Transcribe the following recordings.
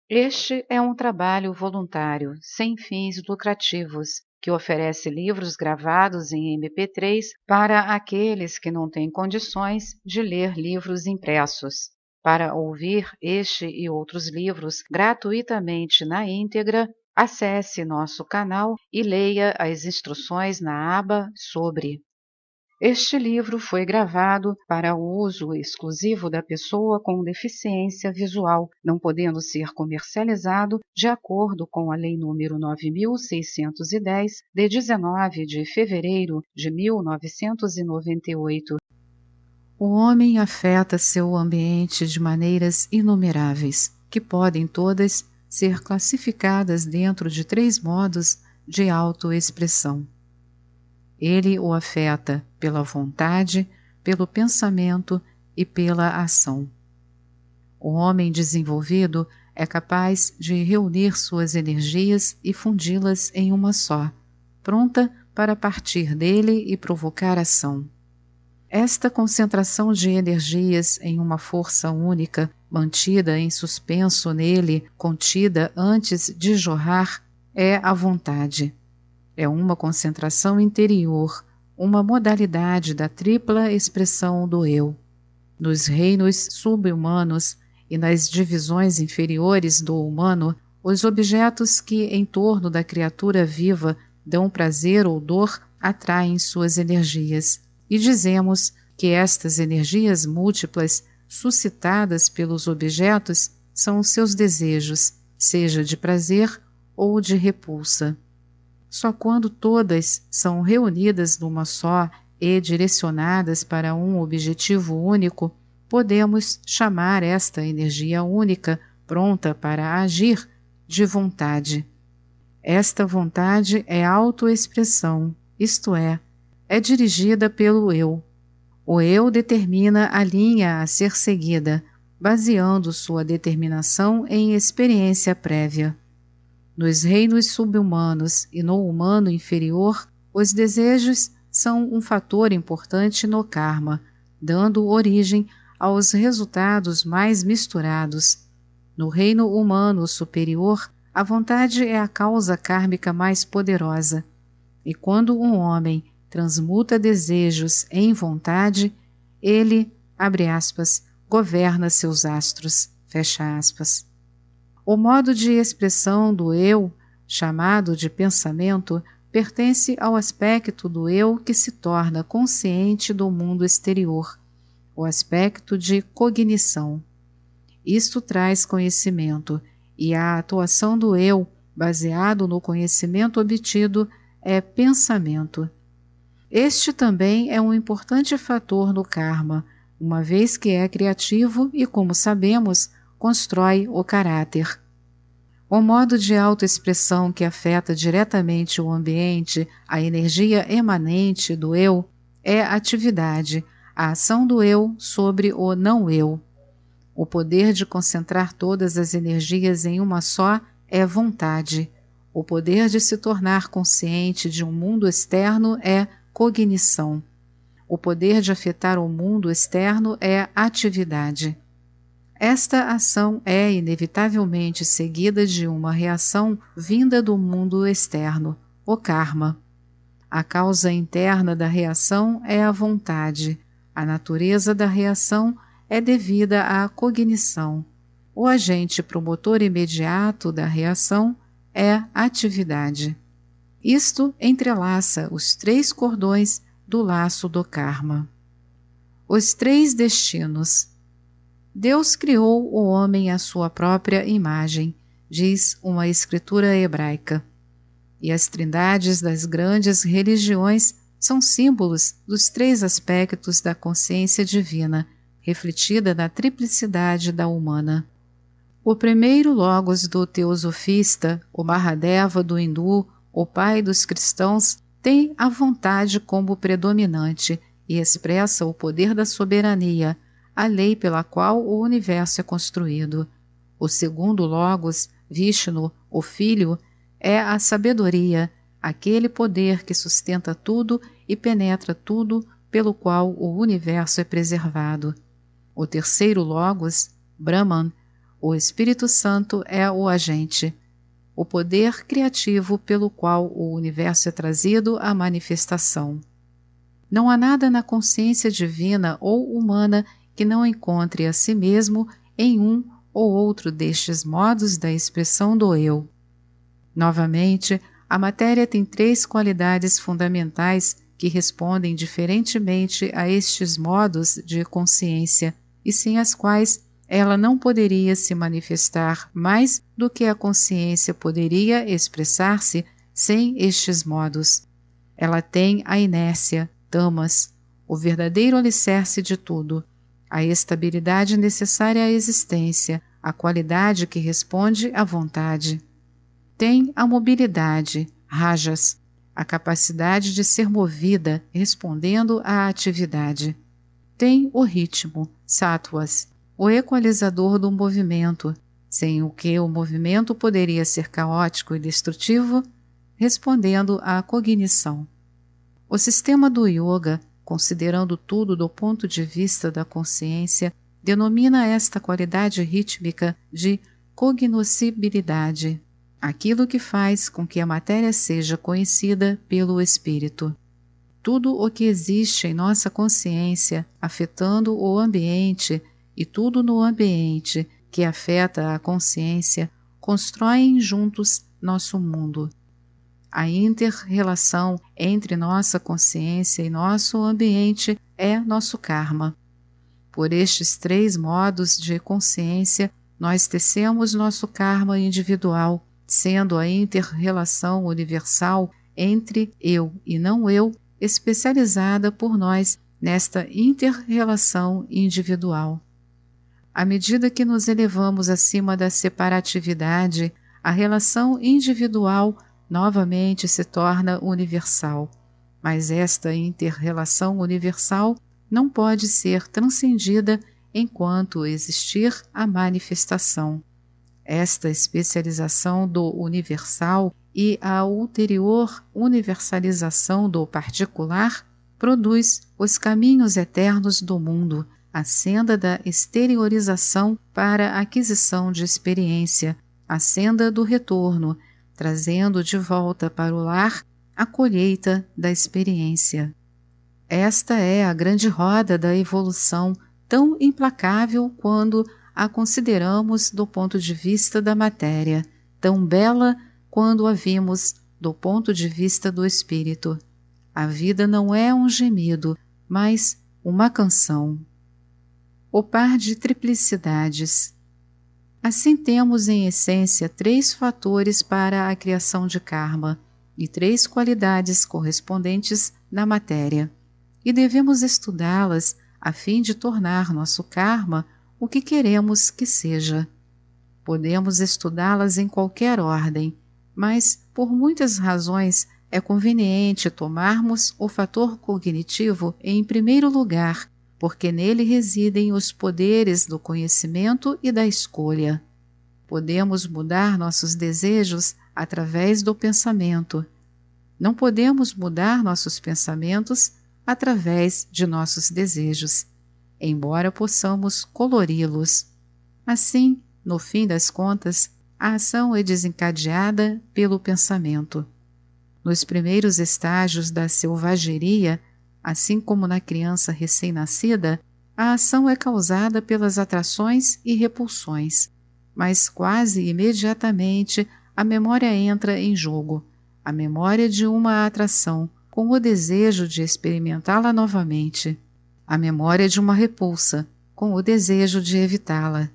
Este é um trabalho voluntário, sem fins lucrativos, que oferece livros gravados em MP3 para aqueles que não têm condições de ler livros impressos. Para ouvir este e outros livros gratuitamente na íntegra, acesse nosso canal e leia as instruções na aba Sobre. Este livro foi gravado para o uso exclusivo da pessoa com deficiência visual, não podendo ser comercializado de acordo com a Lei nº 9.610, de 19 de fevereiro de 1998. O homem afeta seu ambiente de maneiras inumeráveis, que podem todas ser classificadas dentro de 3 modos de autoexpressão. Ele o afeta pela vontade, pelo pensamento e pela ação. O homem desenvolvido é capaz de reunir suas energias e fundi-las em uma só, pronta para partir dele e provocar ação. Esta concentração de energias em uma força única, mantida em suspenso nele, contida antes de jorrar, é a vontade. É uma concentração interior, uma modalidade da tripla expressão do eu. Nos reinos sub-humanos e nas divisões inferiores do humano, os objetos que em torno da criatura viva dão prazer ou dor atraem suas energias, e dizemos que estas energias múltiplas, suscitadas pelos objetos, são os seus desejos, seja de prazer ou de repulsa. Só quando todas são reunidas numa só e direcionadas para um objetivo único, podemos chamar esta energia única, pronta para agir, de vontade. Esta vontade é autoexpressão, isto é dirigida pelo eu. O eu determina a linha a ser seguida, baseando sua determinação em experiência prévia. Nos reinos sub-humanos e no humano inferior, os desejos são um fator importante no karma, dando origem aos resultados mais misturados. No reino humano superior, a vontade é a causa kármica mais poderosa. E quando um homem transmuta desejos em vontade, ele, abre aspas, governa seus astros, fecha aspas. O modo de expressão do eu, chamado de pensamento, pertence ao aspecto do eu que se torna consciente do mundo exterior, o aspecto de cognição. Isto traz conhecimento, e a atuação do eu, baseado no conhecimento obtido, é pensamento. Este também é um importante fator no karma, uma vez que é criativo e, como sabemos, constrói o caráter. O modo de autoexpressão que afeta diretamente o ambiente, a energia emanente do eu, é a atividade, a ação do eu sobre o não-eu. O poder de concentrar todas as energias em uma só é vontade. O poder de se tornar consciente de um mundo externo é cognição. O poder de afetar o mundo externo é atividade. Esta ação é inevitavelmente seguida de uma reação vinda do mundo externo, o karma. A causa interna da reação é a vontade. A natureza da reação é devida à cognição. O agente promotor imediato da reação é a atividade. Isto entrelaça os 3 cordões do laço do karma. Os 3 destinos. Deus criou o homem à sua própria imagem, diz uma escritura hebraica. E as trindades das grandes religiões são símbolos dos 3 aspectos da consciência divina, refletida na triplicidade da humana. O primeiro logos do teosofista, o Mahadeva do hindu, o pai dos cristãos, tem a vontade como predominante e expressa o poder da soberania, a lei pela qual o universo é construído. O segundo logos, Vishnu, o Filho, é a sabedoria, aquele poder que sustenta tudo e penetra tudo pelo qual o universo é preservado. O terceiro logos, Brahman, O Espírito Santo é o agente, o poder criativo pelo qual o universo é trazido à manifestação. Não há nada na consciência divina ou humana que não encontre a si mesmo em um ou outro destes modos da expressão do eu. Novamente, a matéria tem três qualidades fundamentais que respondem diferentemente a estes modos de consciência e sem as quais ela não poderia se manifestar mais do que a consciência poderia expressar-se sem estes modos. Ela tem a inércia, tamas, o verdadeiro alicerce de tudo, a estabilidade necessária à existência, a qualidade que responde à vontade. Tem a mobilidade, rajas, a capacidade de ser movida respondendo à atividade. Tem o ritmo, sattvas, o equalizador do movimento, sem o que o movimento poderia ser caótico e destrutivo, respondendo à cognição. O sistema do yoga, considerando tudo do ponto de vista da consciência, denomina esta qualidade rítmica de cognoscibilidade, aquilo que faz com que a matéria seja conhecida pelo espírito. Tudo o que existe em nossa consciência, afetando o ambiente, e tudo no ambiente que afeta a consciência, constroem juntos nosso mundo. A inter-relação entre nossa consciência e nosso ambiente é nosso karma. Por estes três modos de consciência, nós tecemos nosso karma individual, sendo a inter-relação universal entre eu e não eu especializada por nós nesta inter-relação individual. À medida que nos elevamos acima da separatividade, a relação individual novamente se torna universal, mas esta inter-relação universal não pode ser transcendida enquanto existir a manifestação. Esta especialização do universal e a ulterior universalização do particular produz os caminhos eternos do mundo, a senda da exteriorização para a aquisição de experiência, a senda do retorno, trazendo de volta para o lar a colheita da experiência. Esta é a grande roda da evolução, tão implacável quando a consideramos do ponto de vista da matéria, tão bela quando a vimos do ponto de vista do espírito. A vida não é um gemido, mas uma canção. O par de triplicidades. Assim temos em essência três fatores para a criação de karma e três qualidades correspondentes na matéria, e devemos estudá-las a fim de tornar nosso karma o que queremos que seja. Podemos estudá-las em qualquer ordem, mas por muitas razões é conveniente tomarmos o fator cognitivo em primeiro lugar, porque nele residem os poderes do conhecimento e da escolha. Podemos mudar nossos desejos através do pensamento. Não podemos mudar nossos pensamentos através de nossos desejos, embora possamos colori-los. Assim, no fim das contas, a ação é desencadeada pelo pensamento. Nos primeiros estágios da selvageria, assim como na criança recém-nascida, a ação é causada pelas atrações e repulsões, mas quase imediatamente a memória entra em jogo, a memória de uma atração, com o desejo de experimentá-la novamente, a memória de uma repulsa, com o desejo de evitá-la.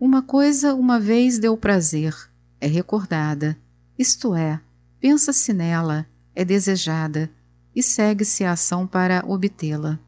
Uma coisa uma vez deu prazer, é recordada, isto é, pensa-se nela, é desejada, e segue-se a ação para obtê-la.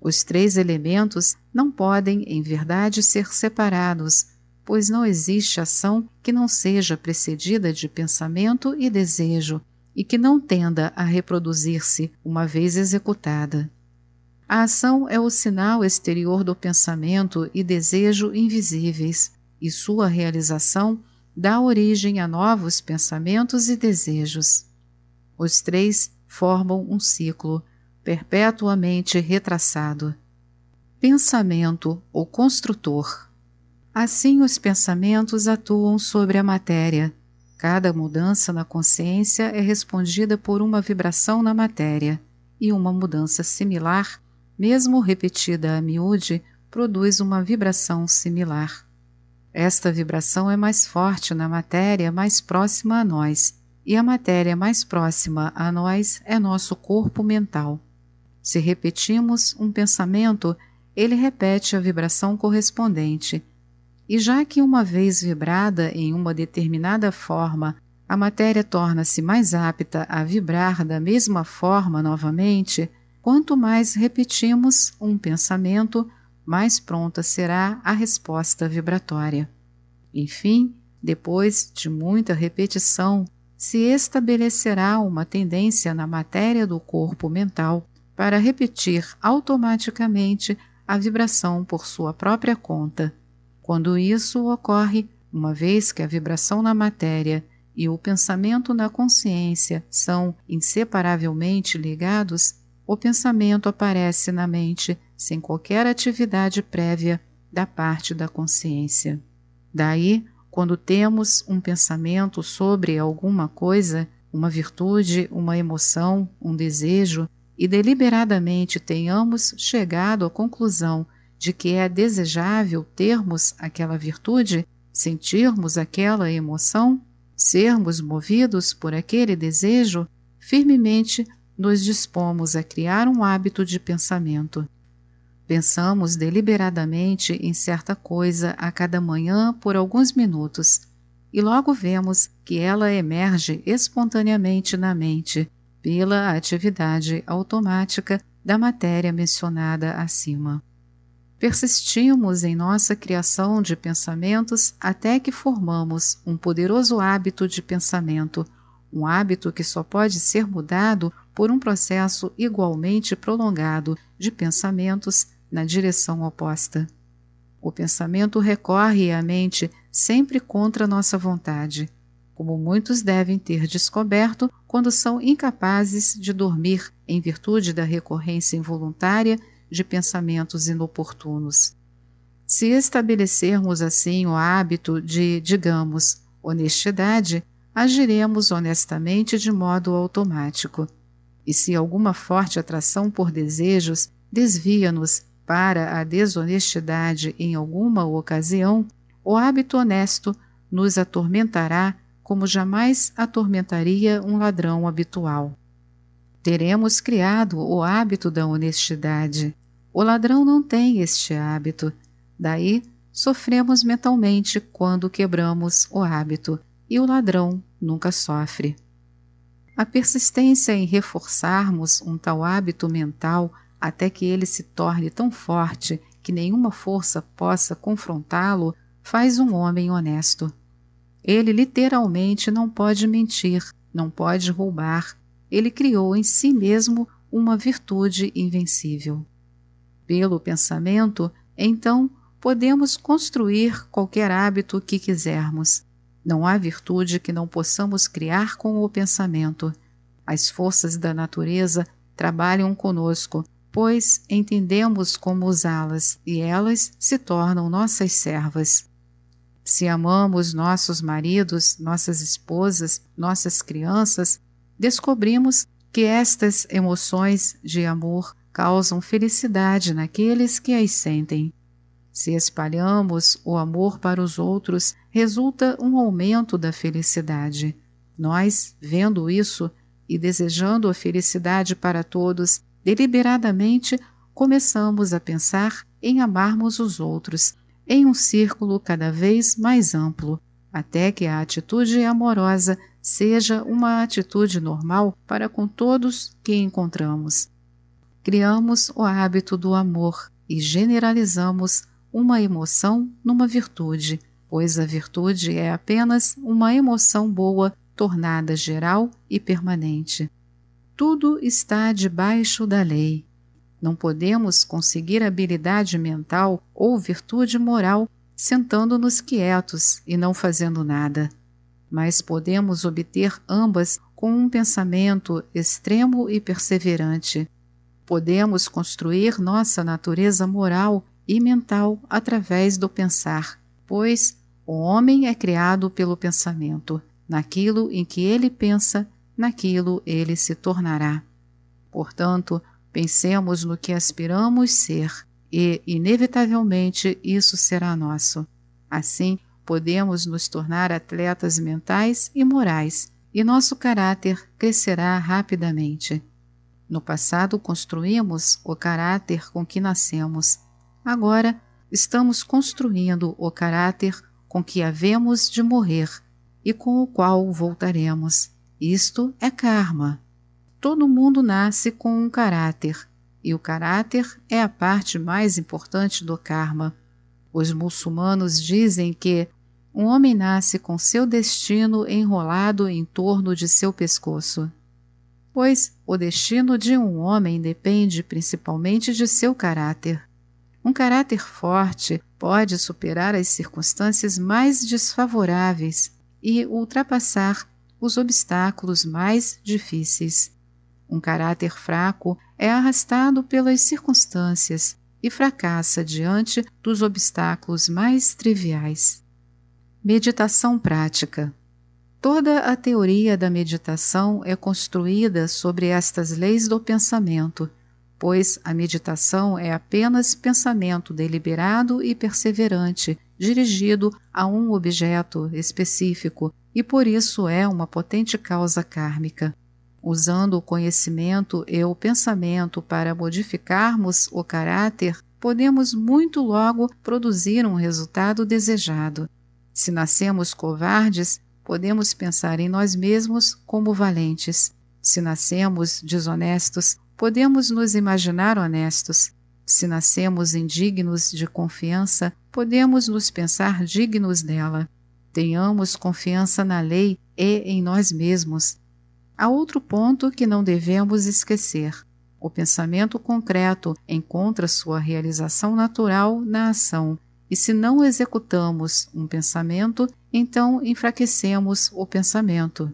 Os três elementos não podem, em verdade, ser separados, pois não existe ação que não seja precedida de pensamento e desejo, e que não tenda a reproduzir-se uma vez executada. A ação é o sinal exterior do pensamento e desejo invisíveis, e sua realização dá origem a novos pensamentos e desejos. Os três formam um ciclo, perpetuamente retraçado. Pensamento, o construtor. Assim, os pensamentos atuam sobre a matéria. Cada mudança na consciência é respondida por uma vibração na matéria, e uma mudança similar, mesmo repetida a miúde, produz uma vibração similar. Esta vibração é mais forte na matéria mais próxima a nós, e a matéria mais próxima a nós é nosso corpo mental. Se repetimos um pensamento, ele repete a vibração correspondente. E já que uma vez vibrada em uma determinada forma, a matéria torna-se mais apta a vibrar da mesma forma novamente, quanto mais repetimos um pensamento, mais pronta será a resposta vibratória. Enfim, depois de muita repetição, se estabelecerá uma tendência na matéria do corpo mental para repetir automaticamente a vibração por sua própria conta. Quando isso ocorre, uma vez que a vibração na matéria e o pensamento na consciência são inseparavelmente ligados, o pensamento aparece na mente sem qualquer atividade prévia da parte da consciência. Daí, quando temos um pensamento sobre alguma coisa, uma virtude, uma emoção, um desejo, e deliberadamente tenhamos chegado à conclusão de que é desejável termos aquela virtude, sentirmos aquela emoção, sermos movidos por aquele desejo, firmemente nos dispomos a criar um hábito de pensamento. Pensamos deliberadamente em certa coisa a cada manhã por alguns minutos, e logo vemos que ela emerge espontaneamente na mente, pela atividade automática da matéria mencionada acima. Persistimos em nossa criação de pensamentos até que formamos um poderoso hábito de pensamento, um hábito que só pode ser mudado por um processo igualmente prolongado de pensamentos na direção oposta. O pensamento recorre à mente sempre contra nossa vontade, como muitos devem ter descoberto quando são incapazes de dormir em virtude da recorrência involuntária de pensamentos inoportunos. Se estabelecermos assim o hábito de, digamos, honestidade, agiremos honestamente de modo automático. E se alguma forte atração por desejos desvia-nos para a desonestidade em alguma ocasião, o hábito honesto nos atormentará como jamais atormentaria um ladrão habitual. Teremos criado o hábito da honestidade. O ladrão não tem este hábito. Daí, sofremos mentalmente quando quebramos o hábito, e o ladrão nunca sofre. A persistência em reforçarmos um tal hábito mental até que ele se torne tão forte que nenhuma força possa confrontá-lo faz um homem honesto. Ele literalmente não pode mentir, não pode roubar. Ele criou em si mesmo uma virtude invencível. Pelo pensamento, então, podemos construir qualquer hábito que quisermos. Não há virtude que não possamos criar com o pensamento. As forças da natureza trabalham conosco, pois entendemos como usá-las e elas se tornam nossas servas. Se amamos nossos maridos, nossas esposas, nossas crianças, descobrimos que estas emoções de amor causam felicidade naqueles que as sentem. Se espalhamos o amor para os outros, resulta um aumento da felicidade. Nós, vendo isso e desejando a felicidade para todos, deliberadamente começamos a pensar em amarmos os outros, em um círculo cada vez mais amplo, até que a atitude amorosa seja uma atitude normal para com todos que encontramos. Criamos o hábito do amor e generalizamos uma emoção numa virtude, pois a virtude é apenas uma emoção boa tornada geral e permanente. Tudo está debaixo da lei. Não podemos conseguir habilidade mental ou virtude moral sentando-nos quietos e não fazendo nada. Mas podemos obter ambas com um pensamento extremo e perseverante. Podemos construir nossa natureza moral e mental através do pensar, Pois o homem é criado pelo pensamento. Naquilo em que ele pensa, naquilo ele se tornará. Portanto, pensemos no que aspiramos ser, e, inevitavelmente, isso será nosso. Assim, podemos nos tornar atletas mentais e morais, e nosso caráter crescerá rapidamente. No passado construímos o caráter com que nascemos. Agora, estamos construindo o caráter com que havemos de morrer e com o qual voltaremos. Isto é karma. Todo mundo nasce com um caráter, e o caráter é a parte mais importante do karma. Os muçulmanos dizem que um homem nasce com seu destino enrolado em torno de seu pescoço. Pois o destino de um homem depende principalmente de seu caráter. Um caráter forte pode superar as circunstâncias mais desfavoráveis e ultrapassar os obstáculos mais difíceis. Um caráter fraco é arrastado pelas circunstâncias e fracassa diante dos obstáculos mais triviais. Meditação prática. Toda a teoria da meditação é construída sobre estas leis do pensamento, pois a meditação é apenas pensamento deliberado e perseverante, dirigido a um objeto específico, e por isso é uma potente causa kármica. Usando o conhecimento e o pensamento para modificarmos o caráter, podemos muito logo produzir um resultado desejado. Se nascemos covardes, podemos pensar em nós mesmos como valentes. Se nascemos desonestos, podemos nos imaginar honestos. Se nascemos indignos de confiança, podemos nos pensar dignos dela. Tenhamos confiança na lei e em nós mesmos. Há outro ponto que não devemos esquecer. O pensamento concreto encontra sua realização natural na ação, e se não executamos um pensamento, então enfraquecemos o pensamento.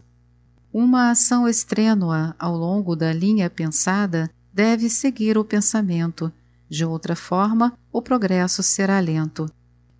Uma ação estrênua ao longo da linha pensada deve seguir o pensamento, de outra forma, o progresso será lento.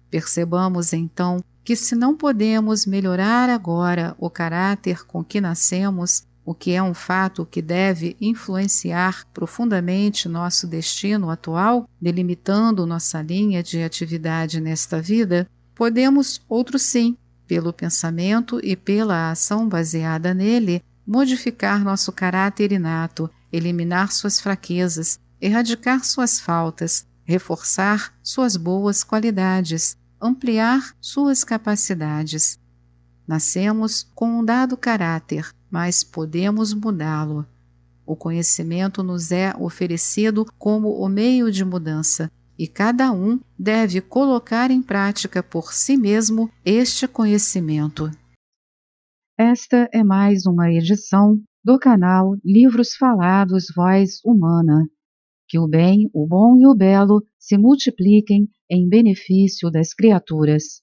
Percebamos então que se não podemos melhorar agora o caráter com que nascemos, o que é um fato que deve influenciar profundamente nosso destino atual, delimitando nossa linha de atividade nesta vida, podemos, outro sim, pelo pensamento e pela ação baseada nele, modificar nosso caráter inato, eliminar suas fraquezas, erradicar suas faltas, reforçar suas boas qualidades, ampliar suas capacidades. Nascemos com um dado caráter, mas podemos mudá-lo. O conhecimento nos é oferecido como o meio de mudança, e cada um deve colocar em prática por si mesmo este conhecimento. Esta é mais uma edição do canal Livros Falados Voz Humana. Que o bem, o bom e o belo se multipliquem em benefício das criaturas.